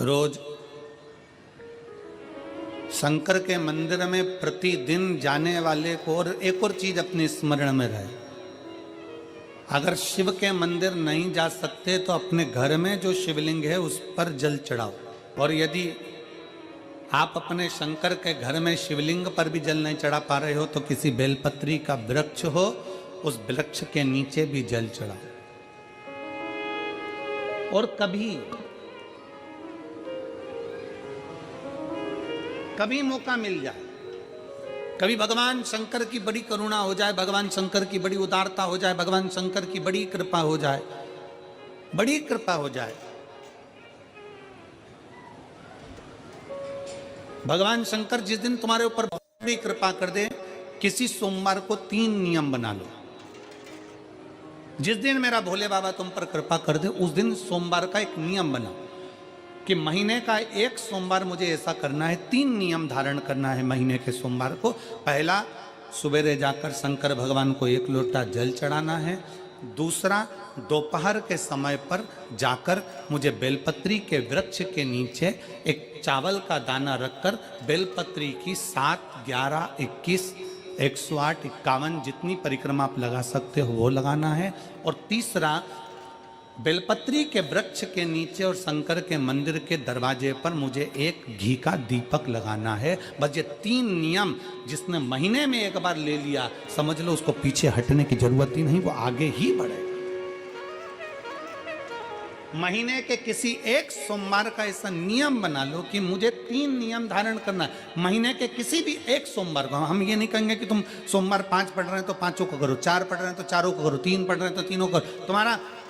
रोज शंकर के मंदिर में प्रतिदिन जाने वाले को और एक और चीज अपने स्मरण में रहे, अगर शिव के मंदिर नहीं जा सकते तो अपने घर में जो शिवलिंग है उस पर जल चढ़ाओ। और यदि आप अपने शंकर के घर में शिवलिंग पर भी जल नहीं चढ़ा पा रहे हो तो किसी बेलपत्री का वृक्ष हो, उस वृक्ष के नीचे भी जल चढ़ाओ। और कभी मौका मिल जाए, कभी भगवान शंकर की बड़ी करुणा हो जाए, भगवान शंकर की बड़ी उदारता हो जाए, भगवान शंकर की बड़ी कृपा हो जाए, बड़ी कृपा हो जाए, भगवान शंकर जिस दिन तुम्हारे ऊपर बड़ी कृपा कर दे, किसी सोमवार को 3 नियम बना लो। जिस दिन मेरा भोले बाबा तुम पर कृपा कर दे उस दिन सोमवार का एक नियम बनाओ कि महीने का एक सोमवार मुझे ऐसा करना है, 3 नियम धारण करना है महीने के सोमवार को। पहला, सुबेरे जाकर शंकर भगवान को 1 लोटा जल चढ़ाना है। दूसरा, दोपहर के समय पर जाकर मुझे बेलपत्री के वृक्ष के नीचे एक चावल का दाना रखकर बेलपत्री की 7, 11, 21, 108, 51 जितनी परिक्रमा आप लगा सकते हो वो लगाना है। और तीसरा, बेलपत्री के वृक्ष के नीचे और शंकर के मंदिर के दरवाजे पर मुझे एक घी का दीपक लगाना है। बस ये 3 नियम जिसने महीने में एक बार ले लिया, समझ लो उसको पीछे हटने की जरूरत ही नहीं, वो आगे ही बढ़े। महीने के किसी एक सोमवार का ऐसा नियम बना लो कि मुझे 3 नियम धारण करना है महीने के किसी भी एक सोमवार को। हम ये नहीं कहेंगे कि तुम सोमवार 5 पढ़ रहे हैं तो 5 को करो, 4 पढ़ रहे हैं तो 4 को करो, 3 पढ़ रहे हैं तो 3 को करो।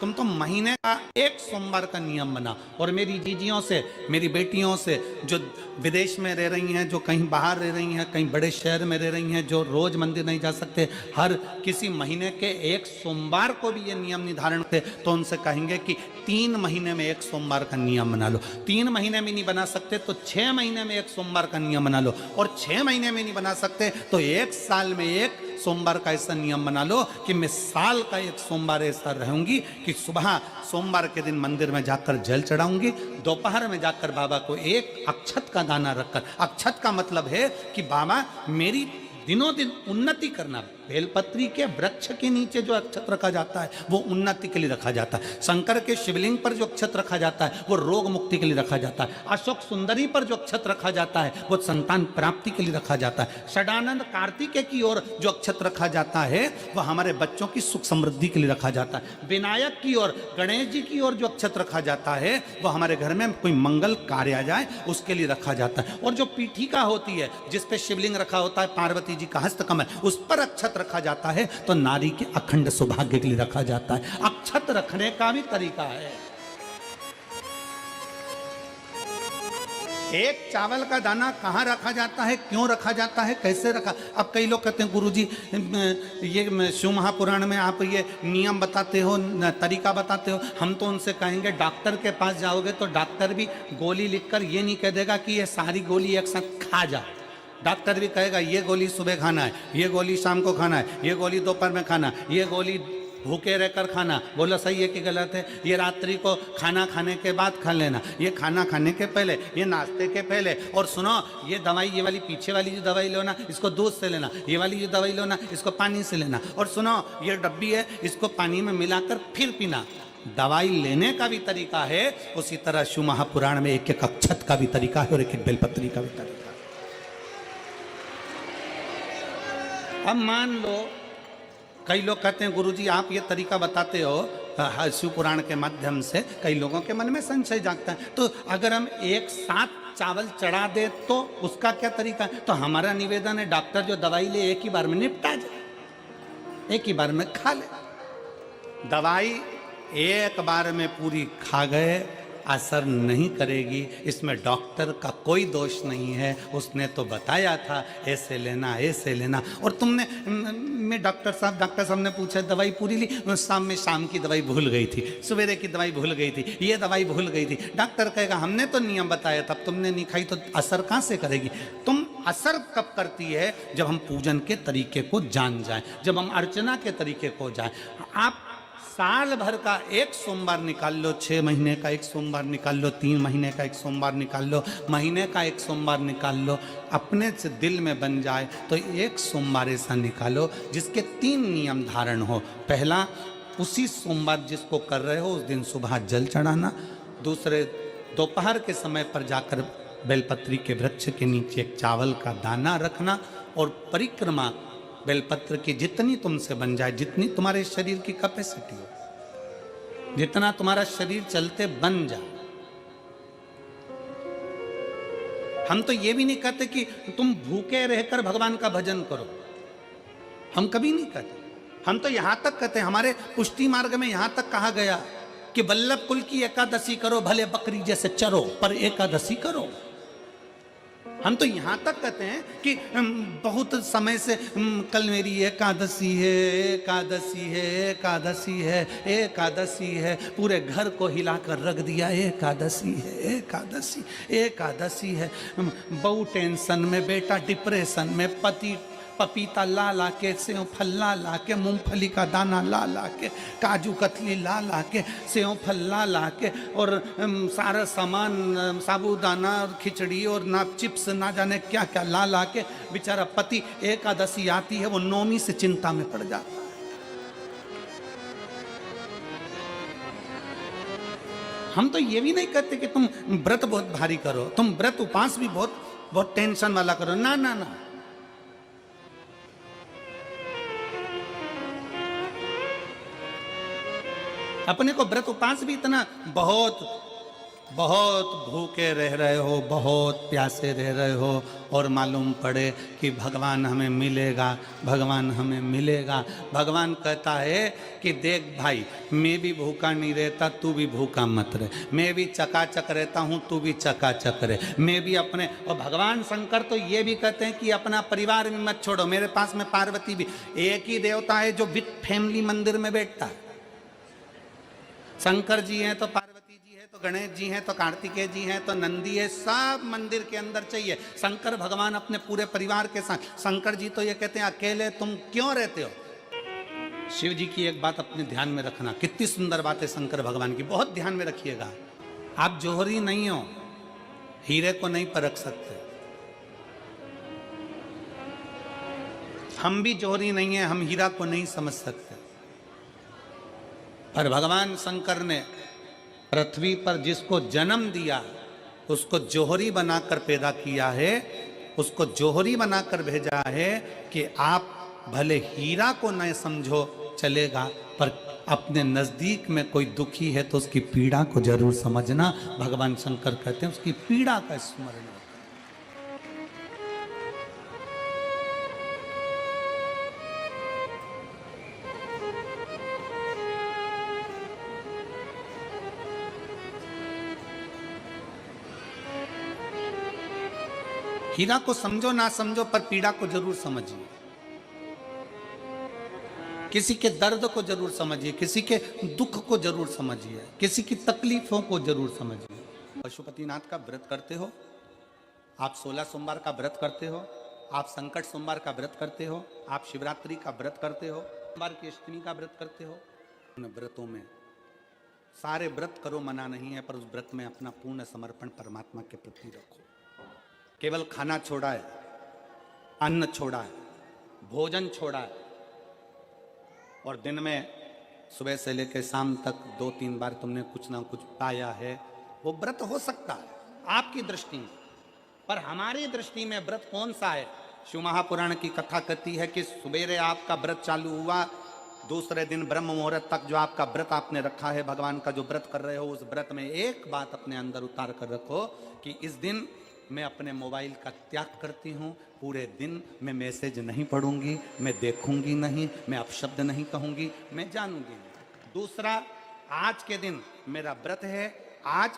तुम तो महीने का एक सोमवार का नियम बना। और मेरी जीजियों से, मेरी बेटियों से जो विदेश में रह रही हैं, जो कहीं बाहर रह रही हैं, कहीं बड़े शहर में रह रही हैं, जो रोज मंदिर नहीं जा सकते, हर किसी महीने के एक सोमवार को भी ये नियम निर्धारण थे तो उनसे कहेंगे कि 3 महीने में एक सोमवार का नियम बना लो। 3 महीने में नहीं बना सकते तो 6 महीने में एक सोमवार का नियम बना लो। और 6 महीने में नहीं बना सकते तो 1 साल में एक सोमवार का ऐसा नियम बना लो कि मैं साल का एक सोमवार ऐसा रहूंगी कि सुबह सोमवार के दिन मंदिर में जाकर जल चढ़ाऊंगी, दोपहर में जाकर बाबा को एक अक्षत का दाना रखकर, अक्षत का मतलब है कि बाबा मेरी दिनों दिन उन्नति करना। बेलपत्री के वृक्ष के नीचे जो अक्षत रखा जाता है वो उन्नति के लिए रखा जाता है। शंकर के शिवलिंग पर जो अक्षत रखा जाता है वो रोग मुक्ति के लिए रखा जाता है। अशोक सुंदरी पर जो अक्षत रखा जाता है वो संतान प्राप्ति के लिए रखा जाता है। षडानंद कार्तिकेय की ओर जो अक्षत रखा जाता है वो हमारे बच्चों की सुख समृद्धि के लिए रखा जाता है। विनायक की ओर, गणेश जी की ओर जो अक्षत रखा जाता है वो हमारे घर में कोई मंगल कार्य आ जाए उसके लिए रखा जाता है। और जो पीठिका होती है जिसपे शिवलिंग रखा होता है, पार्वती जी का हस्तकमल, उस पर अक्षत रखा जाता है तो नारी के अखंड सौभाग्य के लिए रखा जाता है। अक्षत रखने का भी तरीका है। एक चावल का दाना कहाँ रखा जाता है, क्यों रखा जाता है, कैसे रखा। अब कई लोग कहते हैं गुरुजी ये शिव महापुराण में आप ये नियम बताते हो, तरीका बताते हो। हम तो उनसे कहेंगे डॉक्टर के पास जाओगे तो डॉक्टर भी गोली लिखकर ये नहीं कह देगा कि ये सारी गोली एक साथ खा जा। डॉक्टर भी कहेगा ये गोली सुबह खाना है, ये गोली शाम को खाना है, ये गोली दोपहर में खाना, ये गोली भूखे रहकर खाना। बोला सही है कि गलत है? ये रात्रि को खाना खाने के बाद खा लेना, ये खाना खाने के पहले, ये नाश्ते के पहले। और सुनो, ये दवाई, ये वाली पीछे वाली जो दवाई लो ना इसको दूध से लेना, ये वाली जो दवाई लो ना इसको पानी से लेना। और सुनो, ये डब्बी है इसको पानी में मिलाकर फिर पीना। दवाई लेने का भी तरीका है, उसी तरह शिव महापुराण में एक एक अक्षत का भी तरीका है और एक एक बेलपत्री का भी तरीका है। अब मान लो कई लोग कहते हैं गुरुजी आप ये तरीका बताते हो शिव पुराण के माध्यम से, कई लोगों के मन में संशय जागता है, तो अगर हम एक साथ चावल चढ़ा दे तो उसका क्या तरीका है? तो हमारा निवेदन है डॉक्टर जो दवाई ले एक ही बार में निपटा जाए, एक ही बार में खा ले। दवाई एक बार में पूरी खा गए असर नहीं करेगी, इसमें डॉक्टर का कोई दोष नहीं है। उसने तो बताया था ऐसे लेना, ऐसे लेना। और तुमने मैं डॉक्टर साहब ने पूछा दवाई पूरी ली, शाम की दवाई भूल गई थी, सवेरे की दवाई भूल गई थी, ये दवाई भूल गई थी। डॉक्टर कहेगा हमने तो नियम बताया था, तुमने नहीं खाई तो असर कहाँ से करेगी? तुम असर कब करती है? जब हम पूजन के तरीके को जान जाएं, जब हम अर्चना के तरीके को जाएं। आप साल भर का एक सोमवार निकाल लो, 6 महीने का एक सोमवार निकाल लो, 3 महीने का एक सोमवार निकाल लो, महीने का एक सोमवार निकाल लो, अपने से दिल में बन जाए तो एक सोमवार ऐसा निकालो जिसके 3 नियम धारण हो। पहला, उसी सोमवार जिसको कर रहे हो उस दिन सुबह जल चढ़ाना। दूसरे, दोपहर के समय पर जाकर बेलपत्री के वृक्ष के नीचे एक चावल का दाना रखना और परिक्रमा बेलपत्र की जितनी तुमसे बन जाए, जितनी तुम्हारे शरीर की कैपेसिटी हो, जितना तुम्हारा शरीर चलते बन जाए। हम तो ये भी नहीं कहते कि तुम भूखे रहकर भगवान का भजन करो, हम कभी नहीं कहते। हम तो यहां तक कहते हैं, हमारे पुष्टि मार्ग में यहां तक कहा गया कि वल्लभ कुल की एकादशी करो, भले बकरी जैसे चरो पर एकादशी करो। हम तो यहां तक कहते हैं कि बहुत समय से कल मेरी एकादशी है, एकादशी है, एकादशी है, एकादशी है, पूरे घर को हिलाकर रख दिया, एकादशी है, एकादशी, एकादशी है। बहू टेंशन में, बेटा डिप्रेशन में, पति पपीता ला ला के, सेव फल ला ला के, मूंगफली का दाना ला ला के, काजू कतली ला ला के, सेव फल ला ला के, और सारा सामान साबूदाना और खिचड़ी और ना चिप्स ना जाने क्या क्या ला ला के, बेचारा पति एकादशी आती है वो नौमी से चिंता में पड़ जाता है। हम तो ये भी नहीं कहते कि तुम व्रत बहुत भारी करो, तुम व्रत उपास भी बहुत बहुत टेंशन वाला करो, ना ना ना। अपने को व्रत उपास भी इतना बहुत बहुत भूखे रह रहे हो, बहुत प्यासे रह रहे हो, और मालूम पड़े कि भगवान हमें मिलेगा, भगवान हमें मिलेगा। भगवान कहता है कि देख भाई, मैं भी भूखा नहीं रहता, तू भी भूखा मत रहे, मैं भी चकाचक रहता हूँ, तू भी चकाचक रहे, मैं भी अपने। और भगवान शंकर तो ये भी कहते हैं कि अपना परिवार भी मत छोड़ो। मेरे पास में पार्वती भी, एक ही देवता है जो विथ फैमिली मंदिर में बैठता है। शंकर जी हैं तो पार्वती जी है, तो गणेश जी हैं, तो कार्तिकेय जी हैं, तो नंदी है, सब मंदिर के अंदर चाहिए। शंकर भगवान अपने पूरे परिवार के साथ। शंकर जी तो ये कहते हैं अकेले तुम क्यों रहते हो। शिव जी की एक बात अपने ध्यान में रखना, कितनी सुंदर बात है शंकर भगवान की, बहुत ध्यान में रखिएगा। आप जौहरी नहीं हो, हीरे को नहीं परख सकते। हम भी जौहरी नहीं है, हम हीरा को नहीं समझ सकते। पर भगवान शंकर ने पृथ्वी पर जिसको जन्म दिया उसको जौहरी बनाकर पैदा किया है, उसको जौहरी बनाकर भेजा है कि आप भले हीरा को न समझो चलेगा, पर अपने नजदीक में कोई दुखी है तो उसकी पीड़ा को जरूर समझना। भगवान शंकर कहते हैं उसकी पीड़ा का स्मरण। हीरा को समझो ना समझो, पर पीड़ा को जरूर समझिए, किसी के दर्द को जरूर समझिए, किसी के दुख को जरूर समझिए, किसी की तकलीफों को जरूर समझिए। पशुपतिनाथ का व्रत करते हो आप, 16 सोमवार का व्रत करते हो आप, संकट सोमवार का व्रत करते हो आप, शिवरात्रि का व्रत करते हो, सोमवार की अष्टमी का व्रत करते हो। उन व्रतों में सारे व्रत करो, मना नहीं है, पर उस व्रत में अपना पूर्ण समर्पण परमात्मा के प्रति रखो। केवल खाना छोड़ा है, अन्न छोड़ा है, भोजन छोड़ा है, और दिन में सुबह से लेकर शाम तक 2-3 बार तुमने कुछ ना कुछ पाया है, वो व्रत हो सकता है आपकी दृष्टि में, पर हमारी दृष्टि में व्रत कौन सा है। शिव महापुराण की कथा कहती है कि सुबेरे आपका व्रत चालू हुआ, दूसरे दिन ब्रह्म मुहूर्त तक जो आपका व्रत आपने रखा है, भगवान का जो व्रत कर रहे हो, उस व्रत में एक बात अपने अंदर उतार कर रखो कि इस दिन मैं अपने मोबाइल का त्याग करती हूँ, पूरे दिन मैं मैसेज नहीं पढ़ूंगी, मैं देखूंगी नहीं, मैं अपशब्द नहीं कहूंगी, मैं जानूंगी नहीं। दूसरा, आज के दिन मेरा व्रत है, आज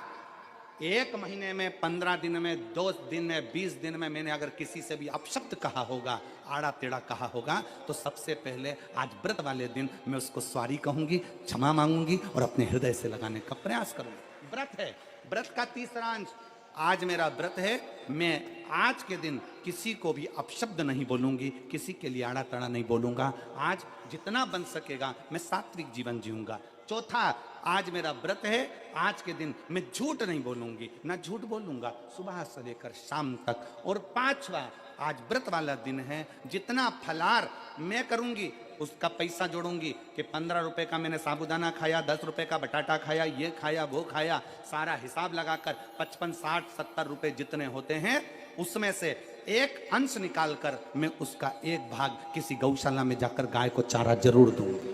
1 महीने में, 15 दिन में, 2 दिन में, 20 दिन में मैंने अगर किसी से भी अपशब्द कहा होगा, आड़ा टेढ़ा कहा होगा, तो सबसे पहले आज व्रत वाले दिन मैं उसको सॉरी कहूंगी, क्षमा मांगूंगी और अपने हृदय से लगाने का प्रयास करूंगी। व्रत है। व्रत का तीसरा अंश आज मेरा व्रत है, मैं आज के दिन किसी को भी अपशब्द नहीं बोलूंगी, किसी के लिए आड़ा तड़ा नहीं बोलूंगा। आज जितना बन सकेगा मैं सात्विक जीवन जीऊंगा। चौथा, आज मेरा व्रत है, आज के दिन मैं झूठ नहीं बोलूंगी, ना झूठ बोलूंगा सुबह से लेकर शाम तक। और पांचवा, आज व्रत वाला दिन है, जितना फलार मैं करूंगी उसका पैसा जोड़ूंगी कि 15 रुपए का मैंने साबुदाना खाया, 10 रुपए का बटाटा खाया, ये खाया वो खाया, सारा हिसाब लगाकर 55, 60, 70 रुपए जितने होते हैं उसमें से एक अंश निकालकर मैं उसका एक भाग किसी गौशाला में जाकर गाय को चारा जरूर दूंगी।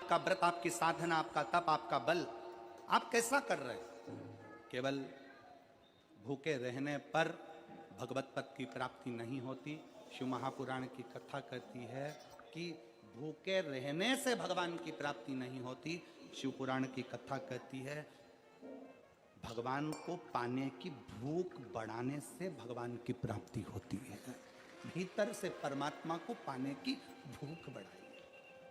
आपका व्रत, आपकी साधना, आपका तप, आपका बल, आप कैसा कर रहे हैं? केवल भूखे रहने पर भगवत पद की प्राप्ति नहीं होती। शिव महापुराण की कथा कहती है कि भूखे रहने से भगवान की प्राप्ति नहीं होती। शिव पुराण की कथा कहती है भगवान को पाने की भूख बढ़ाने से भगवान की प्राप्ति होती है। भीतर से परमात्मा को पाने की भूख बढ़ाइए,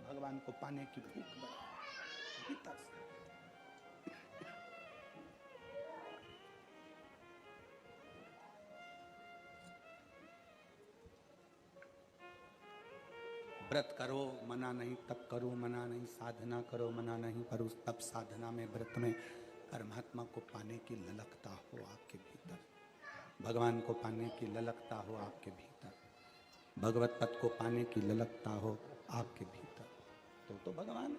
भगवान को पाने की भूख बढ़ाइए भीतर से। व्रत करो मना नहीं, तप करो मना नहीं, साधना करो मना नहीं, पर उस तप साधना में, व्रत में परमात्मा को पाने की ललकता हो आपके भीतर, भगवान को पाने की ललकता हो आपके भीतर, भगवत पद को पाने की ललकता हो आपके भीतर, तो भगवान।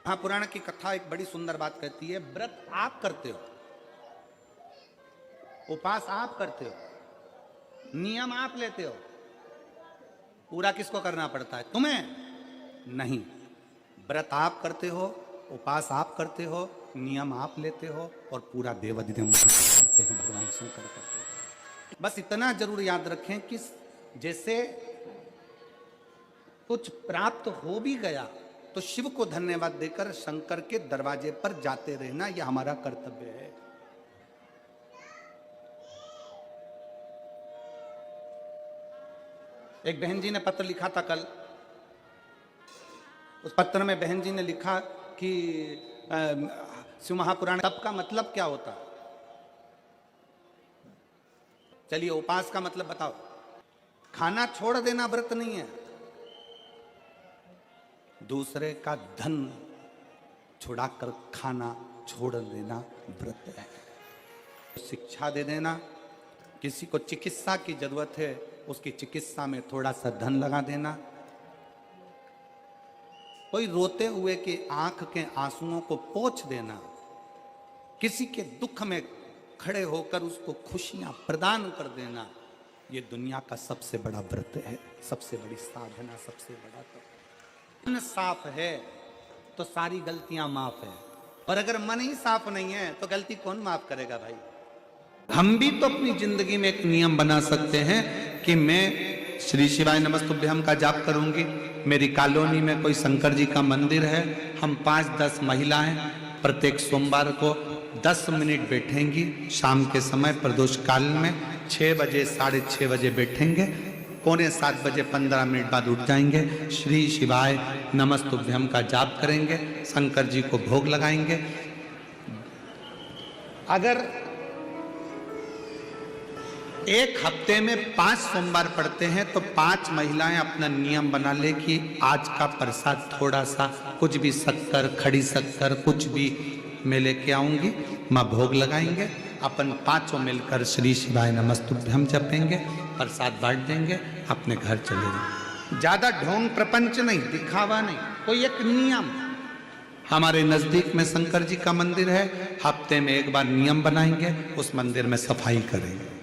हाँ, पुराण की कथा एक बड़ी सुंदर बात कहती है, व्रत आप करते हो, उपास आप करते हो, नियम आप लेते हो, पूरा किसको करना पड़ता है? तुम्हें नहीं। व्रत आप करते हो, उपास आप करते हो, नियम आप लेते हो, और पूरा देवाधिदेव करते हैं, भगवान शंकर करते हैं। बस इतना जरूर याद रखें कि जैसे कुछ प्राप्त हो भी गया तो शिव को धन्यवाद देकर शंकर के दरवाजे पर जाते रहना, यह हमारा कर्तव्य है। एक बहन जी ने पत्र लिखा था कल। उस पत्र में बहन जी ने लिखा कि शिव महापुराण तप का मतलब क्या होता? चलिए, उपास का मतलब बताओ। खाना छोड़ देना व्रत नहीं है, दूसरे का धन छुड़ाकर खाना छोड़ देना व्रत है। शिक्षा दे देना, किसी को चिकित्सा की जरूरत है उसकी चिकित्सा में थोड़ा सा धन लगा देना, कोई रोते हुए के आंख के आंसुओं को पोंछ देना, किसी के दुख में खड़े होकर उसको खुशियां प्रदान कर देना, ये दुनिया का सबसे बड़ा व्रत है, सबसे बड़ी साधना, सबसे बड़ा तप। मन साफ है तो सारी गलतियां माफ है, और अगर मन ही साफ नहीं है तो गलती कौन माफ करेगा भाई? हम भी तो अपनी जिंदगी में एक नियम बना सकते हैं कि मैं श्री शिवाय नमस्तुभ्यम का जाप करूंगी। मेरी कॉलोनी में कोई शंकर जी का मंदिर है, हम 5-10 महिलाएं प्रत्येक सोमवार को 10 मिनट बैठेंगी। शाम के समय प्रदोष काल में 6 बजे 6:30 बजे बैठेंगे, 6:45 बजे 15 मिनट बाद उठ जाएंगे, श्री शिवाय नमस्तुभ्यम का जाप करेंगे, शंकर जी को भोग लगाएंगे। अगर एक हफ्ते में 5 सोमवार पड़ते हैं तो 5 महिलाएं अपना नियम बना ले कि आज का प्रसाद थोड़ा सा, कुछ भी शक्कर, खड़ी शक्कर, कुछ भी मैं लेके आऊंगी, माँ भोग लगाएंगे, अपन 5 मिलकर श्री शिवाय नमस्तुभ्यम जपेंगे, प्रसाद बांट देंगे, अपने घर चले जाएंगे। ज्यादा ढोंग प्रपंच नहीं, दिखावा नहीं, कोई एक नियम। हमारे नजदीक में शंकर जी का मंदिर है, हफ्ते में एक बार नियम बनाएंगे, उस मंदिर में सफाई करेंगे।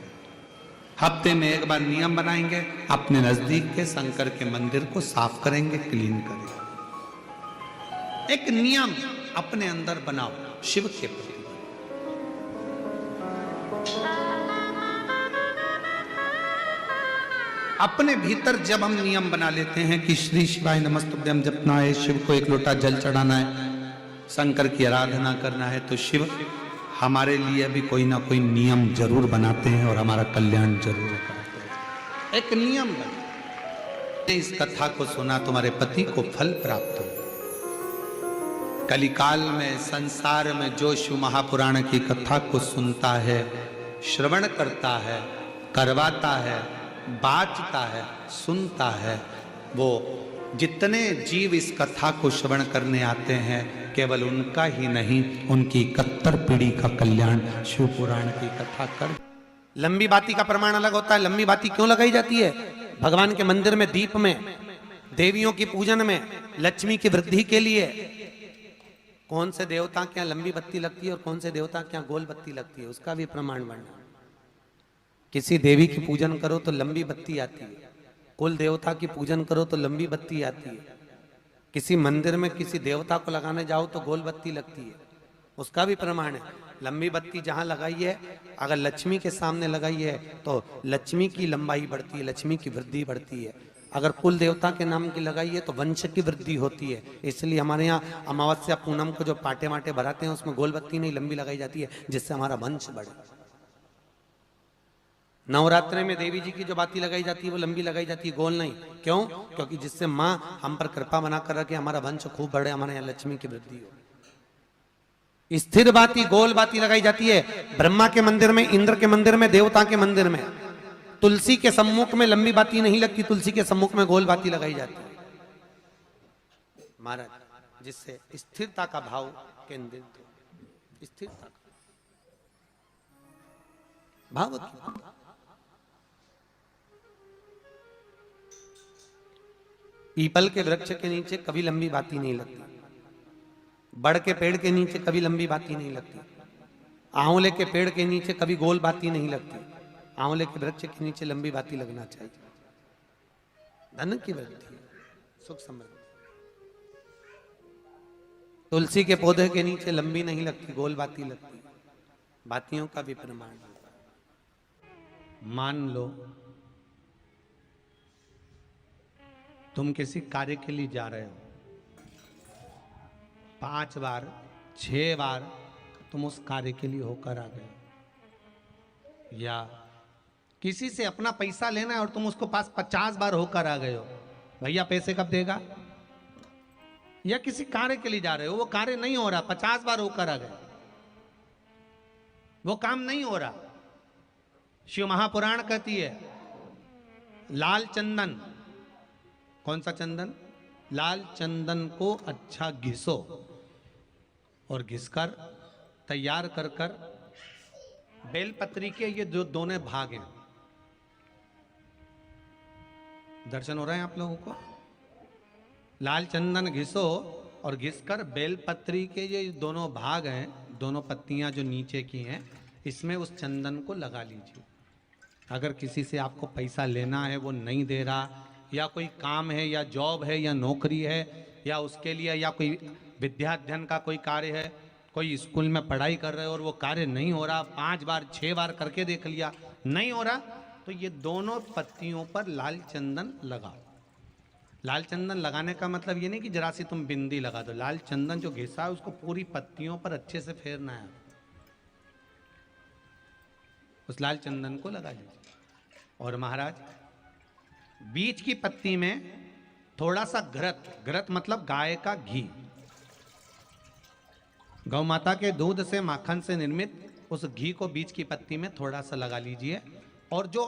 हफ्ते में एक बार नियम बनाएंगे, अपने नजदीक के शंकर के मंदिर को साफ करेंगे, क्लीन करेंगे। एक नियम अपने अंदर बनाओ शिव के प्रति। अपने भीतर जब हम नियम बना लेते हैं कि श्री शिवाय नमस्तुभ्यम जपना है, शिव को एक लोटा जल चढ़ाना है, शंकर की आराधना करना है, तो शिव हमारे लिए भी कोई ना कोई नियम जरूर बनाते हैं और हमारा कल्याण जरूर करते हैं। एक नियम बना, इस कथा को सुना, तुम्हारे पति को फल प्राप्त हो। कलिकाल में संसार में जो शिव महापुराण की कथा को सुनता है, श्रवण करता है, करवाता है, बाचता है, सुनता है, वो जितने जीव इस कथा को श्रवण करने आते हैं, केवल उनका ही नहीं, उनकी 71 पीढ़ी का कल्याण शिव पुराण की कथा कर। लंबी बाती का प्रमाण अलग होता है। लंबी बाती क्यों लगाई जाती है? भगवान के मंदिर में दीप में, देवियों की पूजन में, लक्ष्मी की वृद्धि के लिए। कौन से देवता के यहाँ लंबी बत्ती लगती है और कौन से देवता के यहाँ गोल बत्ती लगती है, उसका भी प्रमाण वर्णन। किसी देवी की पूजन करो तो लंबी बत्ती आती है, कुल देवता की पूजन करो तो लंबी बत्ती आती है। किसी मंदिर में किसी देवता को लगाने जाओ तो गोल बत्ती लगती है, उसका भी प्रमाण है। लंबी बत्ती जहां लगाई है, अगर लक्ष्मी के सामने लगाई है तो लक्ष्मी की लंबाई बढ़ती है, लक्ष्मी की वृद्धि बढ़ती है। अगर कुल देवता के नाम की लगाई है तो वंश की वृद्धि होती है। इसलिए हमारे यहाँ अमावस्या पूनम को जो पाटे माटे भराते हैं उसमें गोल बत्ती नहीं लंबी लगाई जाती है, जिससे हमारा वंश बढ़े। नवरात्रि में देवी जी की जो बाती लगाई जाती है वो लंबी लगाई जाती है, गोल नहीं। क्यों? क्योंकि जिससे माँ हम पर कृपा बना कर रखे, हमारा वंश खूब बढ़े, हमारे यहाँ लक्ष्मी की वृद्धि हो। स्थिर बाती, गोल बाती लगाई जाती है ब्रह्मा के मंदिर में, इंद्र के मंदिर में, देवता के मंदिर में। तुलसी के सम्मुख में लंबी बाती नहीं लगती, तुलसी के सम्मुख में गोल बाती लगाई जाती है महाराज, जिससे स्थिरता का भाव केंद्रित हो। स्थिरता भाव पीपल के वृक्ष के नीचे कभी लंबी बाती नहीं लगती, बड़ के पेड़ के नीचे कभी लंबी बाती नहीं लगती, आंवले के पेड़ के नीचे कभी गोल बाती नहीं लगती। आंवले के वृक्ष के नीचे लंबी बाती लगना चाहिए, धन की वृद्धि, सुख समृद्धि। तुलसी के पौधे के नीचे लंबी नहीं लगती, गोल बाती लगती। बातियों का भी प्रमाण। मान लो तुम किसी कार्य के लिए जा रहे हो, 5 बार 6 बार तुम उस कार्य के लिए होकर आ गए, या किसी से अपना पैसा लेना है और तुम उसको पास 50 बार होकर आ गए हो, भैया पैसे कब देगा? या किसी कार्य के लिए जा रहे हो, वो कार्य नहीं हो रहा, 50 बार होकर आ गए, वो काम नहीं हो रहा। शिव महापुराण कहती है लाल चंदन, कौन सा चंदन? लाल चंदन को अच्छा घिसो और घिसकर तैयार कर कर बेलपत्री के ये जो दोनों भाग हैं, दर्शन हो रहे हैं आप लोगों को? लाल चंदन घिसो और घिसकर बेलपत्री के ये दोनों भाग हैं, दोनों पत्तियां जो नीचे की हैं, इसमें उस चंदन को लगा लीजिए। अगर किसी से आपको पैसा लेना है, वो नहीं दे रहा, या कोई काम है या जॉब है या नौकरी है या उसके लिए, या कोई विद्या अध्ययन का कोई कार्य है, कोई स्कूल में पढ़ाई कर रहे हो और वो कार्य नहीं हो रहा, 5 बार 6 बार करके देख लिया, नहीं हो रहा, तो ये दोनों पत्तियों पर लाल चंदन लगाओ। लाल चंदन लगाने का मतलब ये नहीं कि जरा सी तुम बिंदी लगा दो, लाल चंदन जो घिसा है उसको पूरी पत्तियों पर अच्छे से फेरना है, उस लाल चंदन को लगा लीजिए। और महाराज बीच की पत्ती में थोड़ा सा घृत, घृत मतलब गाय का घी, गौ माता के दूध से, माखन से निर्मित उस घी को बीच की पत्ती में थोड़ा सा लगा लीजिए। और जो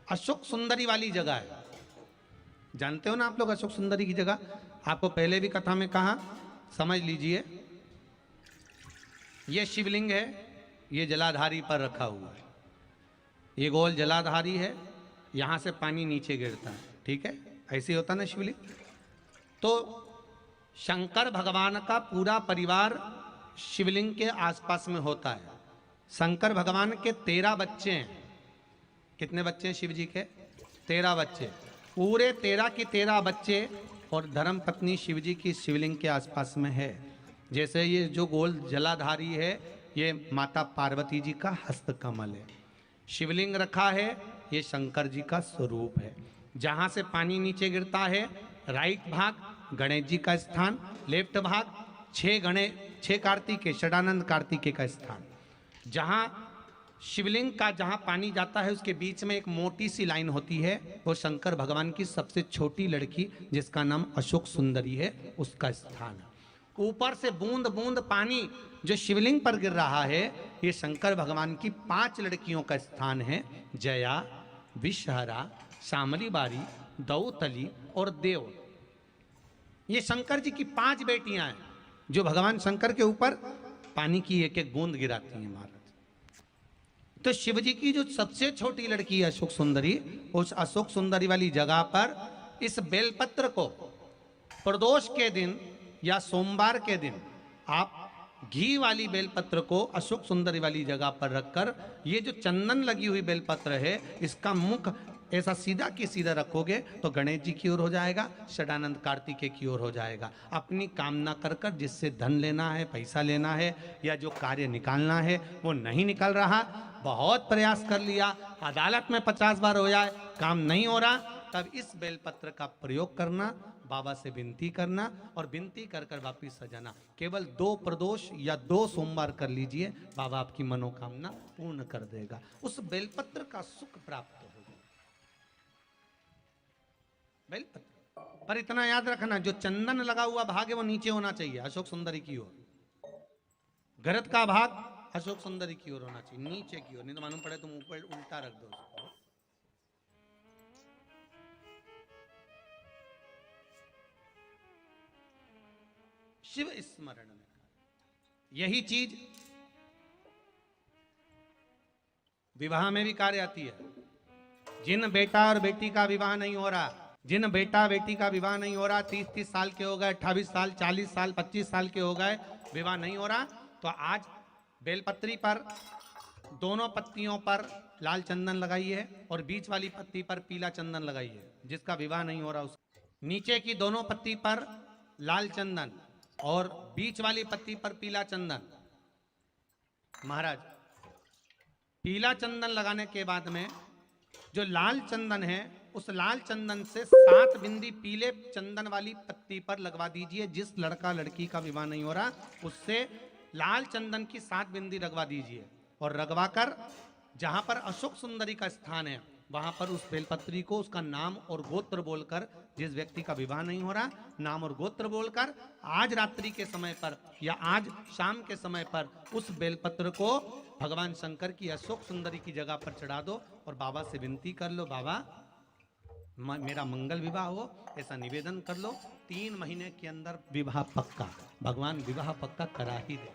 अशोक सुंदरी वाली जगह है, जानते हो ना आप लोग अशोक सुंदरी की जगह, आपको पहले भी कथा में कहा, समझ लीजिए ये शिवलिंग है, ये जलाधारी पर रखा हुआ है, ये गोल जलाधारी है, यहां से पानी नीचे गिरता है, ठीक है, ऐसे होता ना शिवलिंग। तो शंकर भगवान का पूरा परिवार शिवलिंग के आसपास में होता है। शंकर भगवान के 13 बच्चे हैं। कितने बच्चे हैं शिव जी के? 13 बच्चे, पूरे 13 के 13 बच्चे और धर्म पत्नी शिव जी की शिवलिंग के आसपास में है। जैसे ये जो गोल जलाधारी है, ये माता पार्वती जी का हस्त कमल है। शिवलिंग रखा है, ये शंकर जी का स्वरूप है। जहां से पानी नीचे गिरता है, राइट भाग गणेश जी का स्थान, लेफ्ट भाग 6 कार्तिकेय, षडानंद कार्तिकेय का स्थान। जहां शिवलिंग का जहां पानी जाता है उसके बीच में एक मोटी सी लाइन होती है, वो शंकर भगवान की सबसे छोटी लड़की जिसका नाम अशोक सुंदरी है, उसका स्थान है। ऊपर से बूंद बूंद पानी जो शिवलिंग पर गिर रहा है, ये शंकर भगवान की 5 लड़कियों का स्थान है। जया, विषहरा, शामली बारी, दौतली और देव। ये शंकर जी की 5 बेटियां हैं जो भगवान शंकर के ऊपर पानी की एक एक बूंद गिराती हैं महाराज। तो शिव जी की जो सबसे छोटी लड़की है अशोक सुंदरी, उस अशोक सुंदरी वाली जगह पर इस बेलपत्र को प्रदोष के दिन या सोमवार के दिन आप घी वाली बेलपत्र को अशोक सुंदरी वाली जगह पर रखकर, ये जो चंदन लगी हुई बेलपत्र है इसका मुख ऐसा सीधा की सीधा रखोगे तो गणेश जी की ओर हो जाएगा, षडानंद कार्तिकेय की ओर हो जाएगा। अपनी कामना कर कर जिससे धन लेना है, पैसा लेना है या जो कार्य निकालना है वो नहीं निकल रहा, बहुत प्रयास कर लिया, अदालत में 50 बार हो जाए, काम नहीं हो रहा, तब इस बेलपत्र का प्रयोग करना, बाबा से विनती करना और विनती कर कर वापिस सजाना। केवल 2 प्रदोष या 2 सोमवार कर लीजिए, बाबा आपकी मनोकामना पूर्ण कर देगा। उस बेलपत्र का सुख प्राप्त होगा। बेलपत्र पर इतना याद रखना, जो चंदन लगा हुआ भाग है वो नीचे होना चाहिए, अशोक सुंदरी की ओर। गरत का भाग अशोक सुंदरी की ओर होना चाहिए, नीचे की ओर, नहीं तो मालूम पड़े तुम ऊपर उल्टा रख दो उसको। शिव स्मरण में यही चीज विवाह में भी कार्य आती है। जिन बेटा और बेटी का विवाह नहीं हो रहा, जिन बेटा बेटी का विवाह नहीं हो रहा, 30-30 साल के हो गए, 28 साल, 40 साल, 25 साल के हो गए, विवाह नहीं हो रहा, तो आज बेलपत्री पर दोनों पत्तियों पर लाल चंदन लगाइए और बीच वाली पत्ती पर पीला चंदन लगाइए। जिसका विवाह नहीं हो रहा उस नीचे की दोनों पत्ती पर लाल चंदन और बीच वाली पत्ती पर पीला चंदन। महाराज, पीला चंदन लगाने के बाद में जो लाल चंदन है, उस लाल चंदन से 7 बिंदी पीले चंदन वाली पत्ती पर लगवा दीजिए। जिस लड़का लड़की का विवाह नहीं हो रहा उससे लाल चंदन की 7 बिंदी लगवा दीजिए और लगवाकर जहां पर अशोक सुंदरी का स्थान है वहां पर उस बेलपत्री को उसका नाम और गोत्र बोलकर, जिस व्यक्ति का विवाह नहीं हो रहा, नाम और गोत्र बोलकर आज रात्रि के समय पर या आज शाम के समय पर उस बेलपत्र को भगवान शंकर की अशोक सुंदरी की जगह पर चढ़ा दो और बाबा से विनती कर लो, बाबा मेरा मंगल विवाह हो, ऐसा निवेदन कर लो। 3 महीने के अंदर विवाह पक्का, भगवान विवाह पक्का करा ही दे।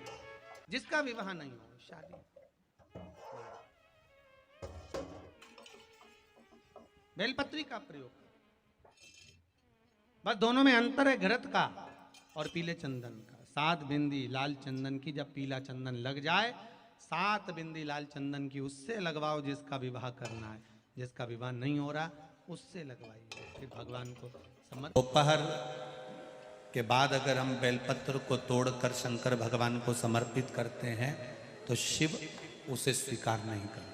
जिसका विवाह नहीं हो, शादी बेलपत्री का प्रयोग, बस दोनों में अंतर है घृत का और पीले चंदन का। 7 बिंदी लाल चंदन की जब पीला चंदन लग जाए, 7 बिंदी लाल चंदन की उससे लगवाओ जिसका विवाह करना है। जिसका विवाह नहीं हो रहा उससे लगवाइए, फिर भगवान को समर्पित। दोपहर के बाद अगर हम बेलपत्र को तोड़कर शंकर भगवान को समर्पित करते हैं तो शिव उसे स्वीकार नहीं करते।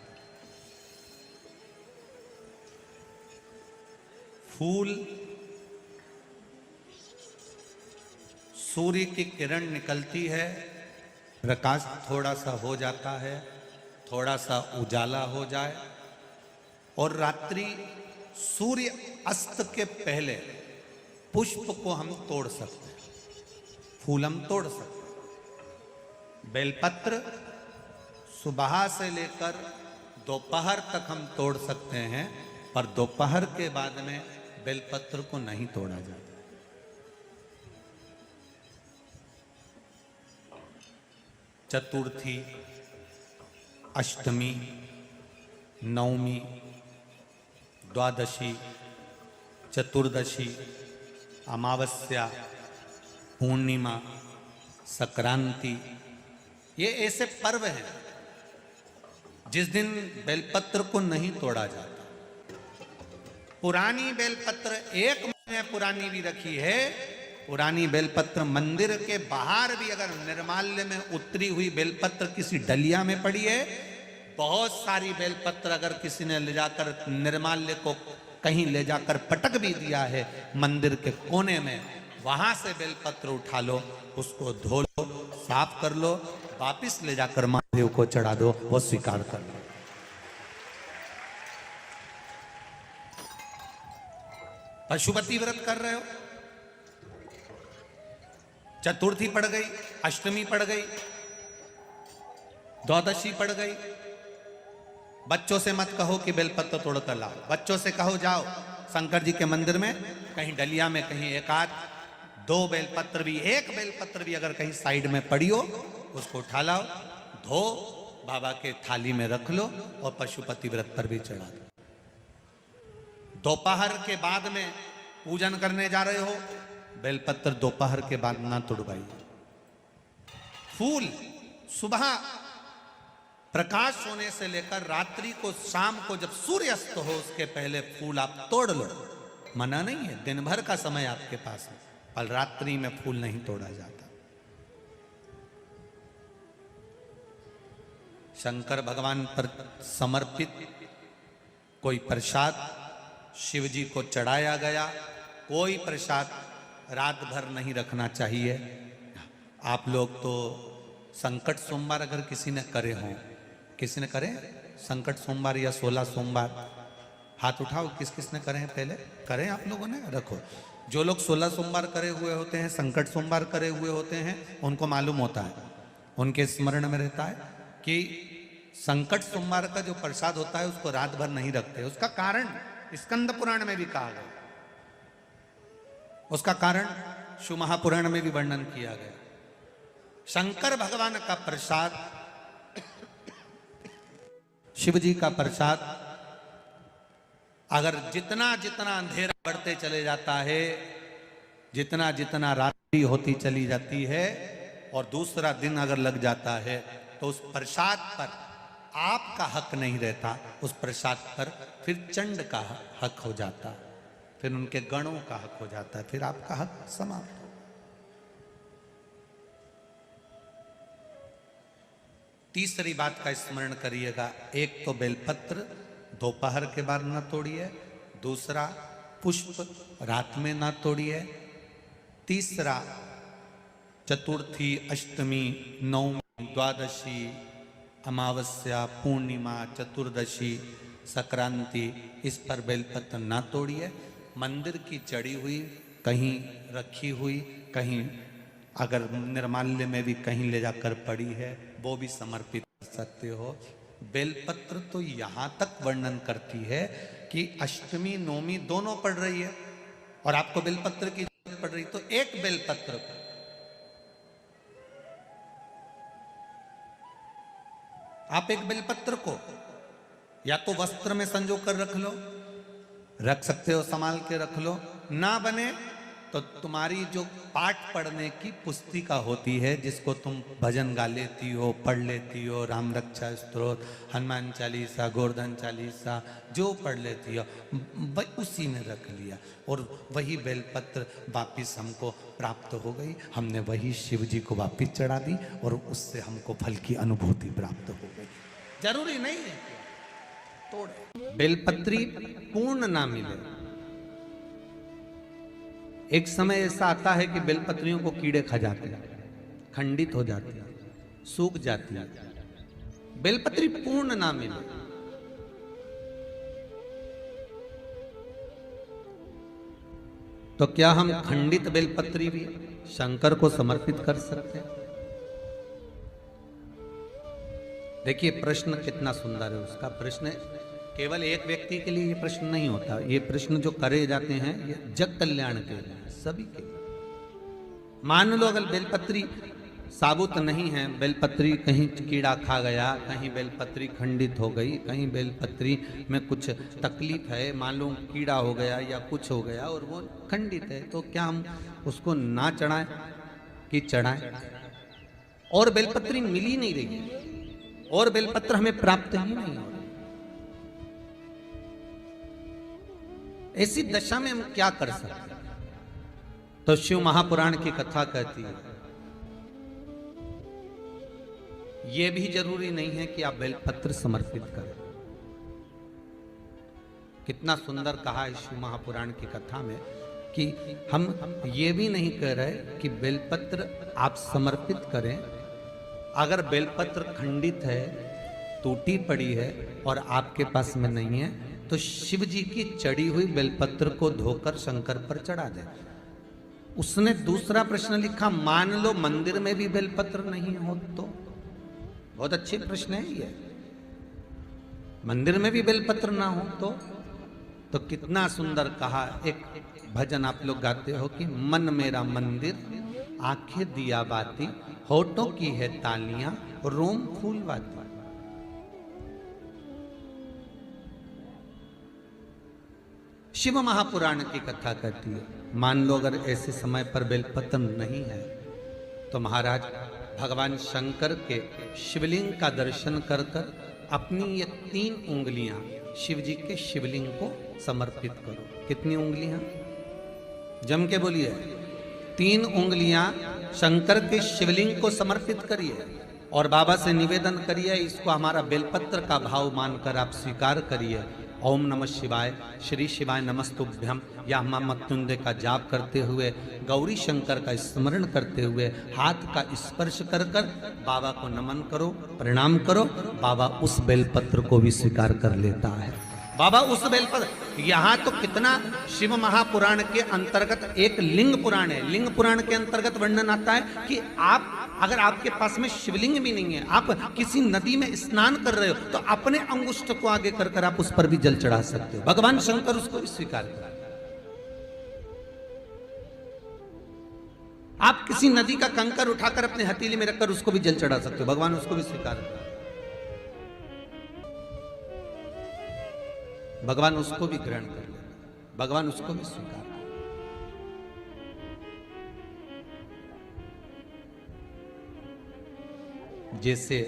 फूल सूर्य की किरण निकलती है, प्रकाश थोड़ा सा हो जाता है, थोड़ा सा उजाला हो जाए और रात्रि सूर्य अस्त के पहले पुष्प को हम तोड़ सकते हैं, फूल हम तोड़ सकते हैं। बेलपत्र सुबह से लेकर दोपहर तक हम तोड़ सकते हैं, पर दोपहर के बाद में बेलपत्र को नहीं तोड़ा जाता। चतुर्थी, अष्टमी, नवमी, द्वादशी, चतुर्दशी, अमावस्या, पूर्णिमा, संक्रांति, ये ऐसे पर्व हैं जिस दिन बेलपत्र को नहीं तोड़ा जाता। पुरानी बेलपत्र 1 महीने पुरानी भी रखी है। पुरानी बेलपत्र मंदिर के बाहर भी अगर निर्माल्य में उतरी हुई बेलपत्र किसी डलिया में पड़ी है, बहुत सारी बेलपत्र अगर किसी ने ले जाकर निर्माल्य को कहीं ले जाकर पटक भी दिया है मंदिर के कोने में, वहां से बेलपत्र उठा लो, उसको धो लो, साफ कर लो, वापिस ले जाकर महादेव को चढ़ा दो, वो स्वीकार कर लो। पशुपति व्रत कर रहे हो, चतुर्थी पड़ गई, अष्टमी पड़ गई, द्वादशी पड़ गई। बच्चों से मत कहो कि बेलपत्र तोड़ कर लाओ, बच्चों से कहो जाओ शंकर जी के मंदिर में कहीं डलिया में कहीं एक आध दो बेलपत्र भी, एक बेलपत्र भी अगर कहीं साइड में पड़ी हो उसको उठा लाओ, धो बाबा के थाली में रख लो और पशुपति व्रत पर भी चढ़ा दो। दोपहर के बाद में पूजन करने जा रहे हो, बेलपत्र दोपहर के बाद ना तोड़वाइए। फूल सुबह प्रकाश होने से लेकर रात्रि को, शाम को जब सूर्य अस्त हो उसके पहले फूल आप तोड़ लो, मना नहीं है, दिन भर का समय आपके पास है, पर रात्रि में फूल नहीं तोड़ा जाता। शंकर भगवान पर समर्पित कोई प्रसाद शिव जी को चढ़ाया गया, कोई प्रसाद रात भर नहीं रखना चाहिए। आप लोग तो संकट सोमवार अगर किसी ने करे हों, किसी ने करे संकट सोमवार या 16 सोमवार, हाथ उठाओ किस किस ने करे हैं, पहले करें आप लोगों ने, रखो। जो लोग 16 सोमवार करे हुए होते हैं, संकट सोमवार करे हुए होते हैं, उनको मालूम होता है, उनके स्मरण में रहता है कि संकट सोमवार का जो प्रसाद होता है उसको रात भर नहीं रखते। उसका कारण स्कंद पुराण में भी कहा गया, उसका कारण शिव महापुराण में भी वर्णन किया गया। शंकर भगवान का प्रसाद, शिव जी का प्रसाद, अगर जितना जितना अंधेरा बढ़ते चले जाता है, जितना जितना रात्रि होती चली जाती है और दूसरा दिन अगर लग जाता है, तो उस प्रसाद पर आपका हक नहीं रहता, उस प्रसाद पर फिर चंड का हक हो जाता, फिर उनके गणों का हक हो जाता है, फिर आपका हक समाप्त हो। तीसरी बात का स्मरण करिएगा, एक तो बेलपत्र दोपहर के बाद ना तोड़िए, दूसरा पुष्प रात में ना तोड़िए, तीसरा चतुर्थी, अष्टमी, नवमी, द्वादशी, अमावस्या, पूर्णिमा, चतुर्दशी, संक्रांति, इस पर बेलपत्र ना तोड़िए। मंदिर की चढ़ी हुई, कहीं रखी हुई, कहीं अगर निर्माल्य में भी कहीं ले जाकर पड़ी है, वो भी समर्पित कर सकते हो। बेलपत्र तो यहाँ तक वर्णन करती है कि अष्टमी नवमी दोनों पड़ रही है और आपको बेलपत्र की जरूरत पड़ रही, तो एक बेलपत्र को आप, एक बेलपत्र को या तो वस्त्र में संजो कर रख लो, रख सकते हो, संभाल के रख लो, ना बने तो तुम्हारी जो पाठ पढ़ने की पुस्तिका होती है, जिसको तुम भजन गा लेती हो, पढ़ लेती हो, राम रक्षा स्तोत्र, हनुमान चालीसा, गोवर्धन चालीसा, जो पढ़ लेती हो, वही उसी में रख लिया और वही बेलपत्र वापिस हमको प्राप्त हो गई, हमने वही शिव जी को वापिस चढ़ा दी और उससे हमको फल की अनुभूति प्राप्त हो गई। जरूरी नहीं है तोड़े, बेलपत्री पूर्ण ना मिले। एक समय ऐसा आता है कि बेलपत्रियों को कीड़े खा जाते हैं, खंडित हो जाती है, सूख जाती है, बेलपत्री पूर्ण ना मिले। तो क्या हम खंडित बेलपत्री भी शंकर को समर्पित कर सकते हैं? देखिए प्रश्न कितना सुंदर है उसका। प्रश्न केवल एक व्यक्ति के लिए ये प्रश्न नहीं होता, ये प्रश्न जो करे जाते हैं ये जग कल्याण के लिए, सभी के लिए। मान लो अगर बेलपत्री साबुत नहीं है, बेलपत्री कहीं कीड़ा खा गया, कहीं बेलपत्री खंडित हो गई, कहीं बेलपत्री में कुछ तकलीफ है, मान लो कीड़ा हो गया या कुछ हो गया और वो खंडित है, तो क्या हम उसको ना चढ़ाएं कि चढ़ाएं? और बेलपत्री मिल ही नहीं रही है और बेलपत्र हमें प्राप्त ही नहीं हो, ऐसी दशा में हम क्या कर सकते हैं? तो शिव महापुराण की कथा कहती है यह भी जरूरी नहीं है कि आप बेलपत्र समर्पित करें। कितना सुंदर कहा है शिव महापुराण की कथा में कि हम ये भी नहीं कह रहे कि बेलपत्र आप समर्पित करें। अगर बेलपत्र खंडित है, टूटी पड़ी है और आपके पास में नहीं है, तो शिव जी की चढ़ी हुई बेलपत्र को धोकर शंकर पर चढ़ा दें। उसने दूसरा प्रश्न लिखा, मान लो मंदिर में भी बेलपत्र नहीं हो तो। बहुत अच्छे प्रश्न है ये। मंदिर में भी बेलपत्र ना हो तो कितना सुंदर कहा। एक भजन आप लोग गाते हो कि मन मेरा मंदिर, आंखें दिया बाती, होठों की है तालियां, रोम फूलवाती। शिव महापुराण की कथा कहती है, मान लो अगर ऐसे समय पर बेलपत्र नहीं है तो महाराज भगवान शंकर के शिवलिंग का दर्शन कर कर अपनी ये 3 उंगलियां शिव जी के शिवलिंग को समर्पित करो। कितनी उंगलियां? जम के बोलिए। 3 उंगलियां शंकर के शिवलिंग को समर्पित करिए और बाबा से निवेदन करिए, इसको हमारा बेलपत्र का भाव मानकर आप स्वीकार करिए। ओम नमः शिवाय, श्री शिवाय नमस्तुभ्यम या महामृत्युंजय का जाप करते हुए, गौरी शंकर का स्मरण करते हुए हाथ का स्पर्श कर कर बाबा को नमन करो, प्रणाम करो। बाबा उस बेलपत्र को भी स्वीकार कर लेता है। बाबा उस बेलपत्र, यहाँ तो कितना शिव महापुराण के अंतर्गत एक लिंग पुराण है। लिंग पुराण के अंतर्गत वर्णन आता है कि आप अगर आपके पास में शिवलिंग भी नहीं है, आप किसी नदी में स्नान कर रहे हो तो अपने अंगुष्ठ को आगे कर कर आप उस पर भी जल चढ़ा सकते हो। भगवान शंकर उसको भी स्वीकार कर। आप किसी नदी का कंकर उठाकर अपने हथेली में रखकर उसको भी जल चढ़ा सकते हो। भगवान उसको भी स्वीकार कर। भगवान उसको भी ग्रहण कर लेगा, भगवान उसको भी स्वीकार कर। जैसे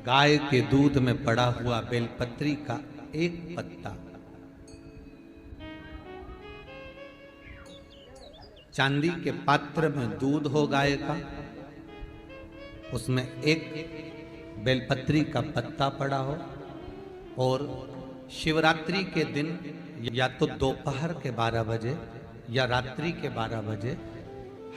गाय के दूध में पड़ा हुआ बेलपत्री का एक पत्ता चांदी के पात्र में दूध हो गाय का, उसमें एक बेलपत्री का पत्ता पड़ा हो और शिवरात्रि के दिन या तो दोपहर के 12 बजे या रात्रि के 12 बजे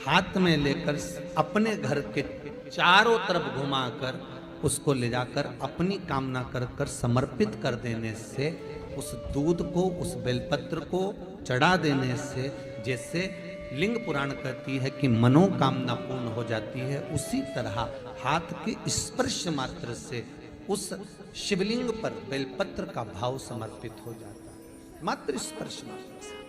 हाथ में लेकर अपने घर के चारों तरफ घुमाकर उसको ले जाकर अपनी कामना कर कर समर्पित कर देने से, उस दूध को, उस बेलपत्र को चढ़ा देने से जैसे लिंग पुराण कहती है कि मनोकामना पूर्ण हो जाती है, उसी तरह हाथ के स्पर्श मात्र से उस शिवलिंग पर बेलपत्र का भाव समर्पित हो जाता है। मात्र स्पर्श मात्र से।